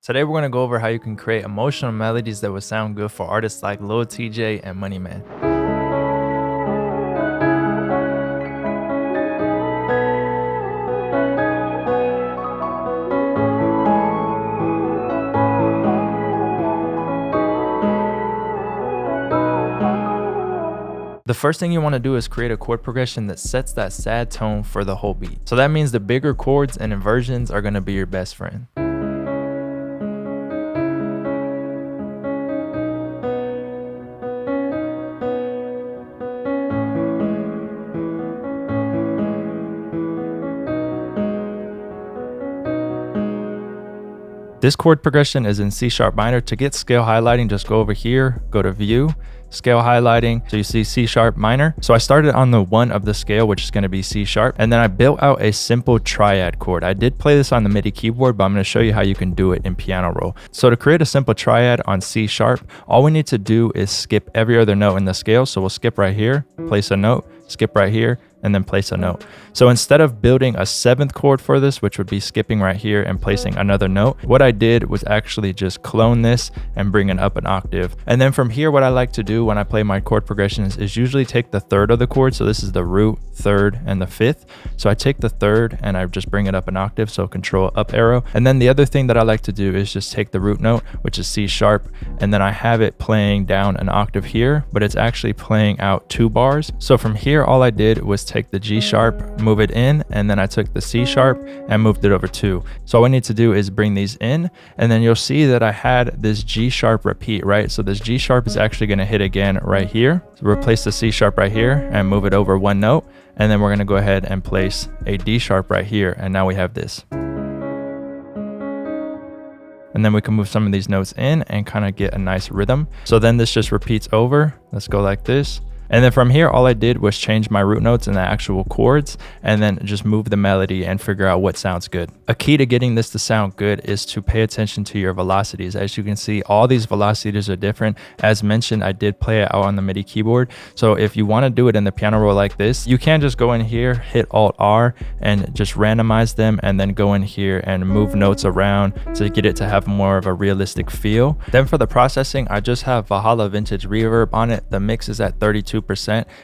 Today we're going to go over how you can create emotional melodies that would sound good for artists like Lil Tjay and Money Man. The first thing you want to do is create a chord progression that sets that sad tone for the whole beat. So that means the bigger chords and inversions are going to be your best friend. This chord progression is in C sharp minor. To get scale highlighting, just go over here, go to view, scale highlighting. So you see C sharp minor. So I started on the 1 of the scale, which is going to be C sharp. And then I built out a simple triad chord. I did play this on the MIDI keyboard, but I'm going to show you how you can do it in piano roll. So to create a simple triad on C sharp, all we need to do is skip every other note in the scale. So we'll skip right here, place a note, skip right here, and then place a note. So instead of building a 7th chord for this, which would be skipping right here and placing another note, what I did was actually just clone this and bring it up an octave. And then from here, what I like to do when I play my chord progressions is usually take the 3rd of the chord. So this is the root, 3rd, and the 5th. So I take the 3rd and I just bring it up an octave. So control up arrow. And then the other thing that I like to do is just take the root note, which is C sharp, and then I have it playing down an octave here, but it's actually playing out 2 bars. So from here, all I did was take the G sharp, move it in, and then I took the C sharp and moved it over 2. So all I need to do is bring these in, and then you'll see that I had this G sharp repeat, right? So this G sharp is actually going to hit again right here. So replace the C sharp right here and move it over 1 note, and then we're going to go ahead and place a D sharp right here, and now we have this. And then we can move some of these notes in and kind of get a nice rhythm. So then this just repeats over. Let's go like this. And then from here, all I did was change my root notes and the actual chords, and then just move the melody and figure out what sounds good. A key to getting this to sound good is to pay attention to your velocities. As you can see, all these velocities are different. As mentioned, I did play it out on the MIDI keyboard. So if you want to do it in the piano roll like this, you can just go in here, hit Alt R, and just randomize them, and then go in here and move notes around to get it to have more of a realistic feel. Then for the processing, I just have Valhalla Vintage Reverb on it. The mix is at 32%.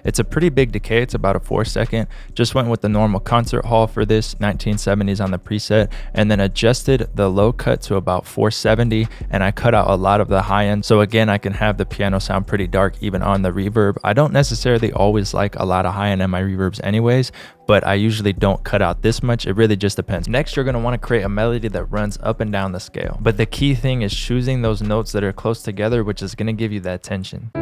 It's a pretty big decay. It's about a 4-second. Just went with the normal concert hall for this, 1970s on the preset, and then adjusted the low cut to about 470, and I cut out a lot of the high end. So again, I can have the piano sound pretty dark even on the reverb. I don't necessarily always like a lot of high end in my reverbs anyways, but I usually don't cut out this much. It really just depends. Next, you're going to want to create a melody that runs up and down the scale. But the key thing is choosing those notes that are close together, which is going to give you that tension.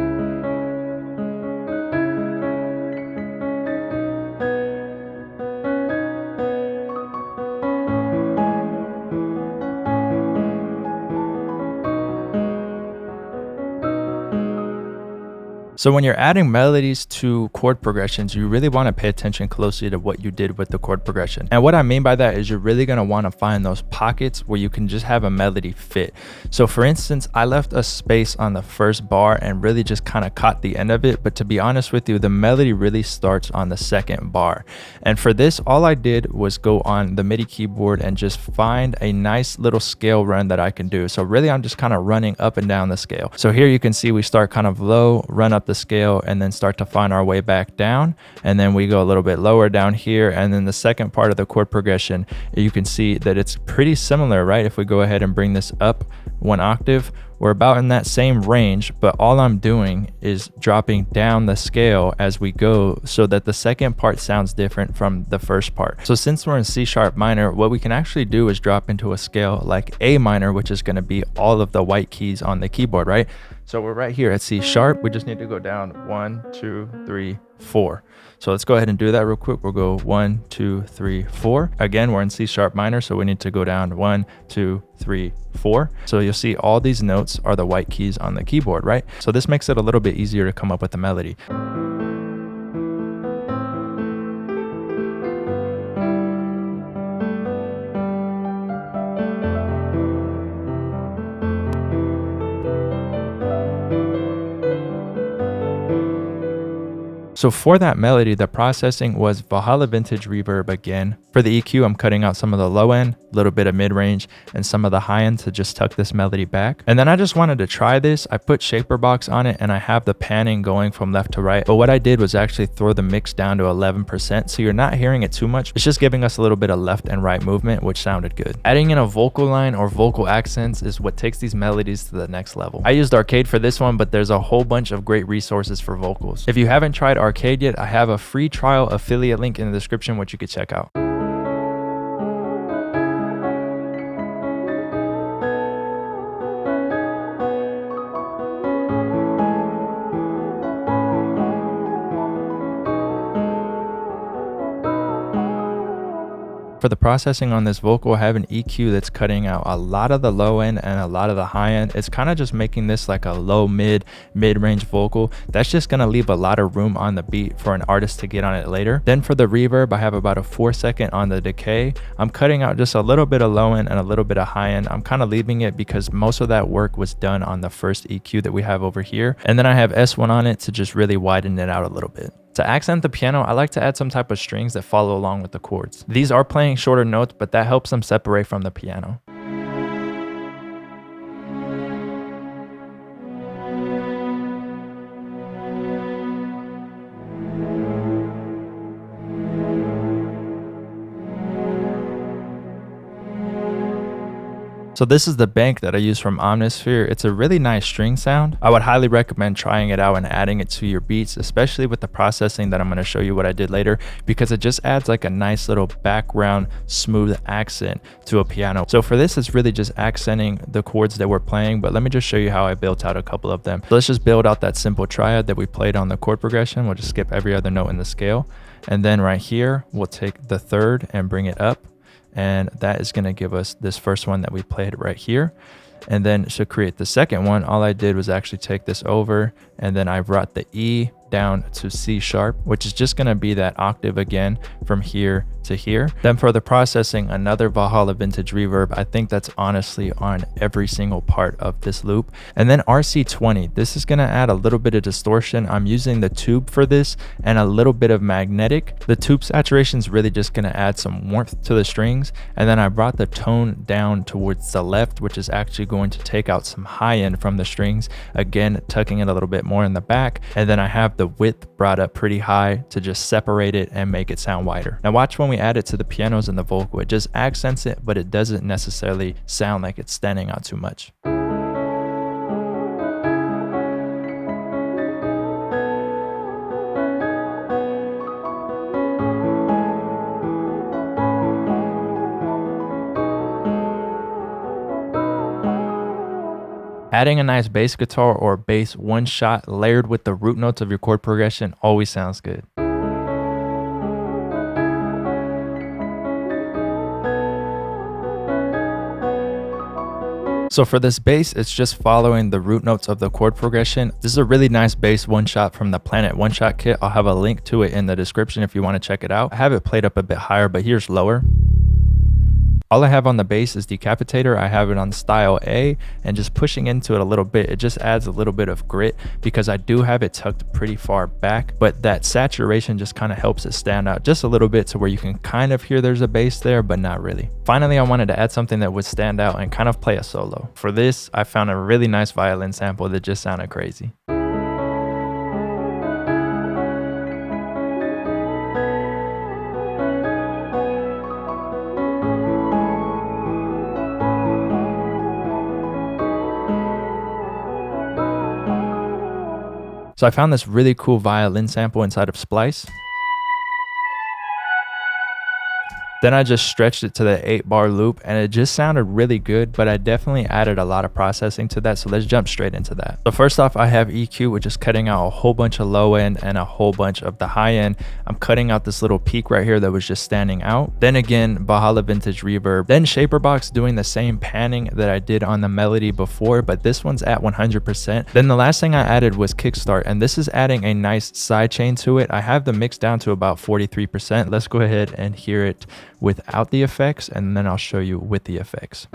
So when you're adding melodies to chord progressions, you really want to pay attention closely to what you did with the chord progression. And what I mean by that is you're really going to want to find those pockets where you can just have a melody fit. So for instance, I left a space on the first bar and really just kind of caught the end of it. But to be honest with you, the melody really starts on the 2nd bar. And for this, all I did was go on the MIDI keyboard and just find a nice little scale run that I can do. So really, I'm just kind of running up and down the scale. So here you can see we start kind of low, run up the scale, and then start to find our way back down, and then we go a little bit lower down here. And then the second part of the chord progression, you can see that it's pretty similar, right? If we go ahead and bring this up 1 octave, we're about in that same range, but all I'm doing is dropping down the scale as we go so that the second part sounds different from the first part. So since we're in C sharp minor, what we can actually do is drop into a scale like A minor, which is going to be all of the white keys on the keyboard, right? So we're right here at C sharp. We just need to go down 1, 2, 3, 4. So let's go ahead and do that real quick. We'll go 1, 2, 3, 4. Again, we're in C sharp minor, so we need to go down 1, 2, 3, 4. So you'll see all these notes are the white keys on the keyboard, right? So this makes it a little bit easier to come up with the melody. So for that melody, the processing was Valhalla Vintage Reverb again. For the EQ, I'm cutting out some of the low end, a little bit of mid-range, and some of the high end to just tuck this melody back. And then I just wanted to try this. I put Shaper Box on it and I have the panning going from left to right. But what I did was actually throw the mix down to 11%. So you're not hearing it too much. It's just giving us a little bit of left and right movement, which sounded good. Adding in a vocal line or vocal accents is what takes these melodies to the next level. I used Arcade for this one, but there's a whole bunch of great resources for vocals. If you haven't tried Arcade yet, I have a free trial affiliate link in the description, which you could check out. For the processing on this vocal, I have an EQ that's cutting out a lot of the low end and a lot of the high end. It's kind of just making this like a low mid-range vocal. That's just going to leave a lot of room on the beat for an artist to get on it later. Then for the reverb, I have about a 4-second on the decay. I'm cutting out just a little bit of low end and a little bit of high end. I'm kind of leaving it because most of that work was done on the first EQ that we have over here. And then I have S1 on it to just really widen it out a little bit. To accent the piano, I like to add some type of strings that follow along with the chords. These are playing shorter notes, but that helps them separate from the piano. So this is the bank that I use from Omnisphere. It's a really nice string sound. I would highly recommend trying it out and adding it to your beats, especially with the processing that I'm going to show you what I did later, because it just adds like a nice little background smooth accent to a piano. So for this, it's really just accenting the chords that we're playing, but let me just show you how I built out a couple of them. So let's just build out that simple triad that we played on the chord progression. We'll just skip every other note in the scale. And then right here, we'll take the third and bring it up. And that is going to give us this first one that we played right here. And then to create the second one, all I did was actually take this over and then I brought the E down to C sharp, which is just going to be that octave again from here to here. Then for the processing, another Valhalla Vintage Reverb. I think that's honestly on every single part of this loop. And then RC20, this is going to add a little bit of distortion. I'm using the tube for this and a little bit of magnetic. The tube saturation is really just going to add some warmth to the strings. And then I brought the tone down towards the left, which is actually going to take out some high end from the strings, again tucking it a little bit more in the back. And then I have the width brought up pretty high to just separate it and make it sound wider. Now watch when we add it to the pianos and the vocal, it just accents it, but it doesn't necessarily sound like it's standing out too much. Adding a nice bass guitar or bass one shot layered with the root notes of your chord progression always sounds good. So for this bass, it's just following the root notes of the chord progression. This is a really nice bass one shot from the Planet One Shot kit. I'll have a link to it in the description if you want to check it out. I have it played up a bit higher, but here's lower. All I have on the bass is Decapitator. I have it on style A, and just pushing into it a little bit, it just adds a little bit of grit because I do have it tucked pretty far back, but that saturation just kind of helps it stand out just a little bit to where you can kind of hear there's a bass there, but not really. Finally, I wanted to add something that would stand out and kind of play a solo. For this, I found a really nice violin sample that just sounded crazy. So I found this really cool violin sample inside of Splice. Then I just stretched it to the 8-bar loop and it just sounded really good, but I definitely added a lot of processing to that. So let's jump straight into that. So first off, I have EQ, which is cutting out a whole bunch of low end and a whole bunch of the high end. I'm cutting out this little peak right here that was just standing out. Then again, Valhalla Vintage Reverb. Then Shaper Box doing the same panning that I did on the melody before, but this one's at 100%. Then the last thing I added was Kickstart, and this is adding a nice sidechain to it. I have the mix down to about 43%. Let's go ahead and hear it without the effects, and then I'll show you with the effects.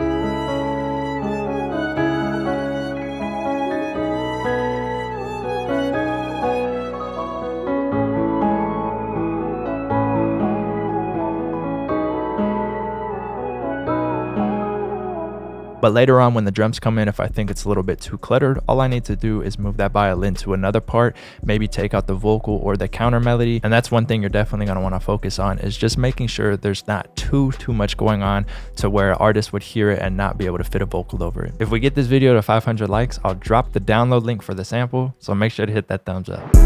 But later on when the drums come in, if I think it's a little bit too cluttered, all I need to do is move that violin to another part, maybe take out the vocal or the counter melody. And that's one thing you're definitely going to want to focus on, is just making sure there's not too much going on to where an artist would hear it and not be able to fit a vocal over it. If we get this video to 500 likes, I'll drop the download link for the sample, so make sure to hit that thumbs up.